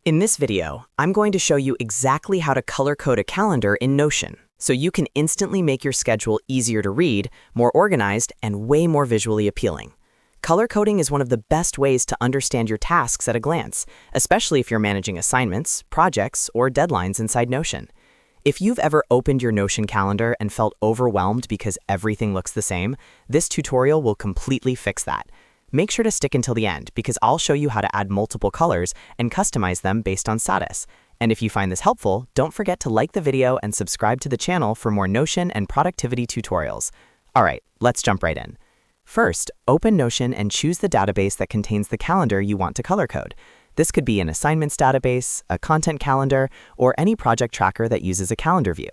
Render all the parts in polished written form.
In this video, I'm going to show you exactly how to color code a calendar in Notion, so you can instantly make your schedule easier to read, more organized, and way more visually appealing. Color coding is one of the best ways to understand your tasks at a glance, especially if you're managing assignments, projects, or deadlines inside Notion. If you've ever opened your Notion calendar and felt overwhelmed because everything looks the same, this tutorial will completely fix that. Make sure to stick until the end because I'll show you how to add multiple colors and customize them based on status. And if you find this helpful, don't forget to like the video and subscribe to the channel for more Notion and productivity tutorials. All right, let's jump right in. First, open Notion and choose the database that contains the calendar you want to color code. This could be an assignments database, a content calendar, or any project tracker that uses a calendar view.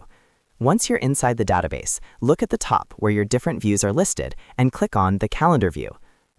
Once you're inside the database, look at the top where your different views are listed and click on the calendar view.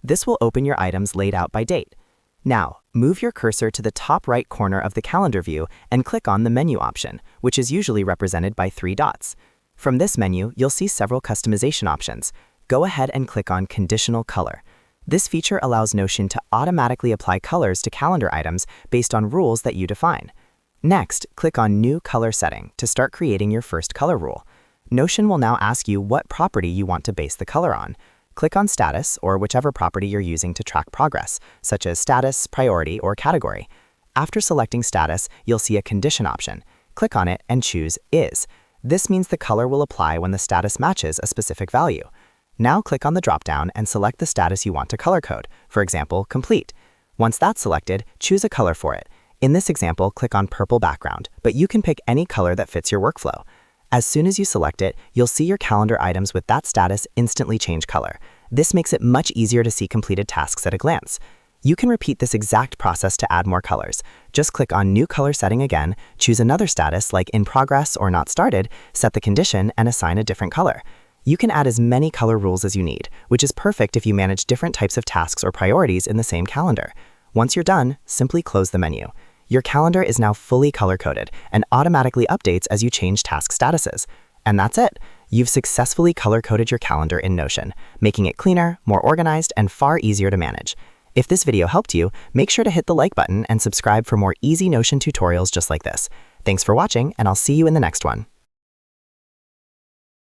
This will open your items laid out by date. Now, move your cursor to the top right corner of the calendar view and click on the menu option, which is usually represented by 3 dots. From this menu, you'll see several customization options. Go ahead and click on Conditional Color. This feature allows Notion to automatically apply colors to calendar items based on rules that you define. Next, click on New Color Setting to start creating your first color rule. Notion will now ask you what property you want to base the color on. Click on Status or whichever property you're using to track progress, such as Status, Priority, or Category. After selecting Status, you'll see a Condition option. Click on it and choose Is. This means the color will apply when the status matches a specific value. Now click on the dropdown and select the status you want to color code, for example, Complete. Once that's selected, choose a color for it. In this example, click on Purple Background, but you can pick any color that fits your workflow. As soon as you select it, you'll see your calendar items with that status instantly change color. This makes it much easier to see completed tasks at a glance. You can repeat this exact process to add more colors. Just click on New Color Setting again, choose another status like In Progress or Not Started, set the condition, and assign a different color. You can add as many color rules as you need, which is perfect if you manage different types of tasks or priorities in the same calendar. Once you're done, simply close the menu. Your calendar is now fully color-coded and automatically updates as you change task statuses. And that's it. You've successfully color-coded your calendar in Notion, making it cleaner, more organized, and far easier to manage. If this video helped you, make sure to hit the like button and subscribe for more easy Notion tutorials just like this. Thanks for watching, and I'll see you in the next one.